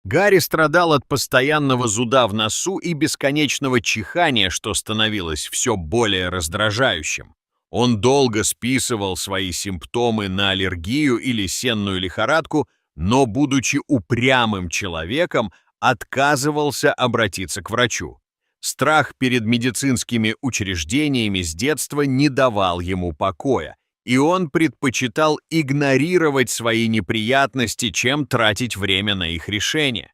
Гарри страдал от постоянного зуда в носу и бесконечного чихания, что становилось все более раздражающим. Он долго списывал свои симптомы на аллергию или сенную лихорадку, но, будучи упрямым человеком, отказывался обратиться к врачу. Страх перед медицинскими учреждениями с детства не давал ему покоя, и он предпочитал игнорировать свои неприятности, чем тратить время на их решение.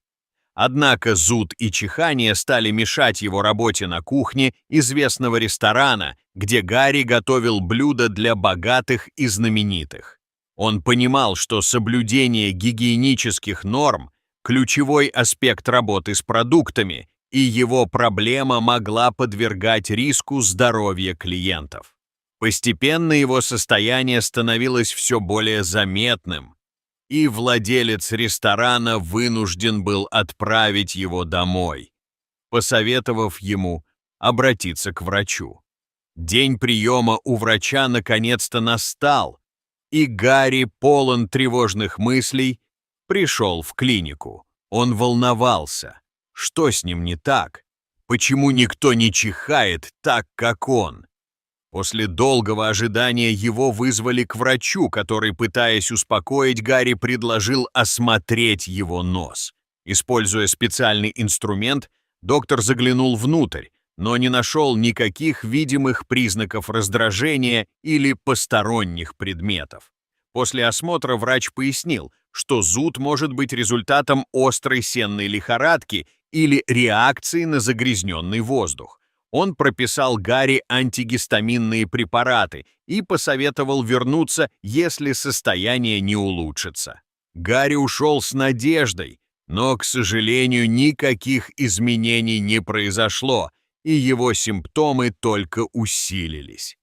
Однако зуд и чихание стали мешать его работе на кухне известного ресторана, где Гарри готовил блюда для богатых и знаменитых. Он понимал, что соблюдение гигиенических норм – ключевой аспект работы с продуктами, и его проблема могла подвергать риску здоровья клиентов. Постепенно его состояние становилось все более заметным, и владелец ресторана вынужден был отправить его домой, посоветовав ему обратиться к врачу. День приема у врача наконец-то настал, и Гарри, полон тревожных мыслей, пришел в клинику. Он волновался. Что с ним не так? Почему никто не чихает так, как он? После долгого ожидания его вызвали к врачу, который, пытаясь успокоить Гарри, предложил осмотреть его нос. Используя специальный инструмент, доктор заглянул внутрь, но не нашел никаких видимых признаков раздражения или посторонних предметов. После осмотра врач пояснил, что зуд может быть результатом острой сенной лихорадки или реакции на загрязненный воздух. Он прописал Гарри антигистаминные препараты и посоветовал вернуться, если состояние не улучшится. Гарри ушел с надеждой, но, к сожалению, никаких изменений не произошло, и его симптомы только усилились.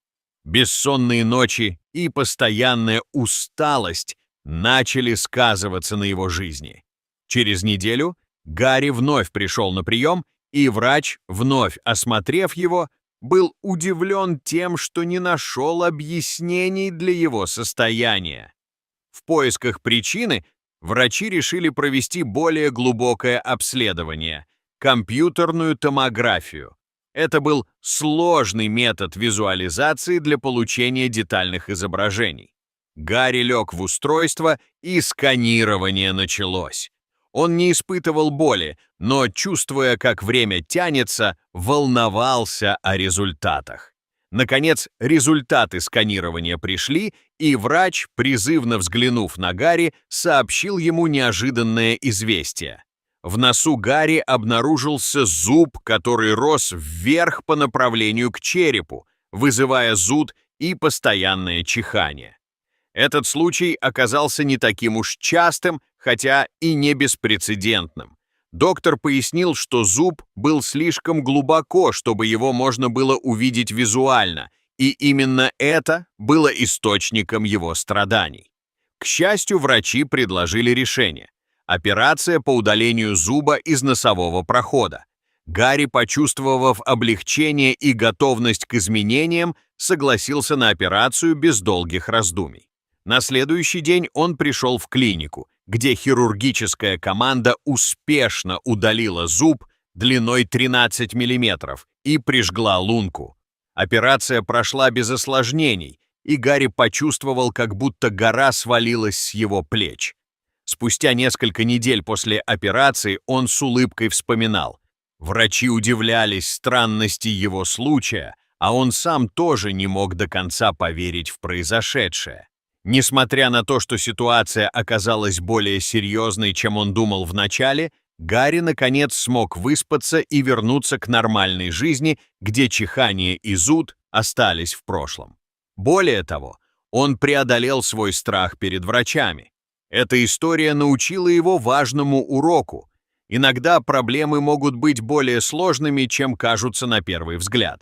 Бессонные ночи и постоянная усталость начали сказываться на его жизни. Через неделю Гарри вновь пришел на прием, и врач, вновь осмотрев его, был удивлен тем, что не нашел объяснений для его состояния. В поисках причины врачи решили провести более глубокое обследование – компьютерную томографию. Это был сложный метод визуализации для получения детальных изображений. Гарри лег в устройство, и сканирование началось. Он не испытывал боли, но, чувствуя, как время тянется, волновался о результатах. Наконец, результаты сканирования пришли, и врач, призывно взглянув на Гарри, сообщил ему неожиданное известие. В носу Гарри обнаружился зуб, который рос вверх по направлению к черепу, вызывая зуд и постоянное чихание. Этот случай оказался не таким уж частым, хотя и не беспрецедентным. Доктор пояснил, что зуб был слишком глубоко, чтобы его можно было увидеть визуально, и именно это было источником его страданий. К счастью, врачи предложили решение – операция по удалению зуба из носового прохода. Гарри, почувствовав облегчение и готовность к изменениям, согласился на операцию без долгих раздумий. На следующий день он пришел в клинику, где хирургическая команда успешно удалила зуб длиной 13 мм и прижгла лунку. Операция прошла без осложнений, и Гарри почувствовал, как будто гора свалилась с его плеч. Спустя несколько недель после операции он с улыбкой вспоминал. Врачи удивлялись странности его случая, а он сам тоже не мог до конца поверить в произошедшее. Несмотря на то, что ситуация оказалась более серьезной, чем он думал вначале, Гарри наконец смог выспаться и вернуться к нормальной жизни, где чихание и зуд остались в прошлом. Более того, он преодолел свой страх перед врачами. Эта история научила его важному уроку. Иногда проблемы могут быть более сложными, чем кажутся на первый взгляд.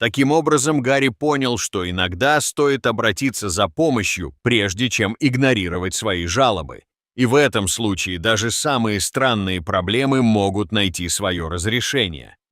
Таким образом, Гарри понял, что иногда стоит обратиться за помощью, прежде чем игнорировать свои жалобы. И в этом случае даже самые странные проблемы могут найти свое разрешение.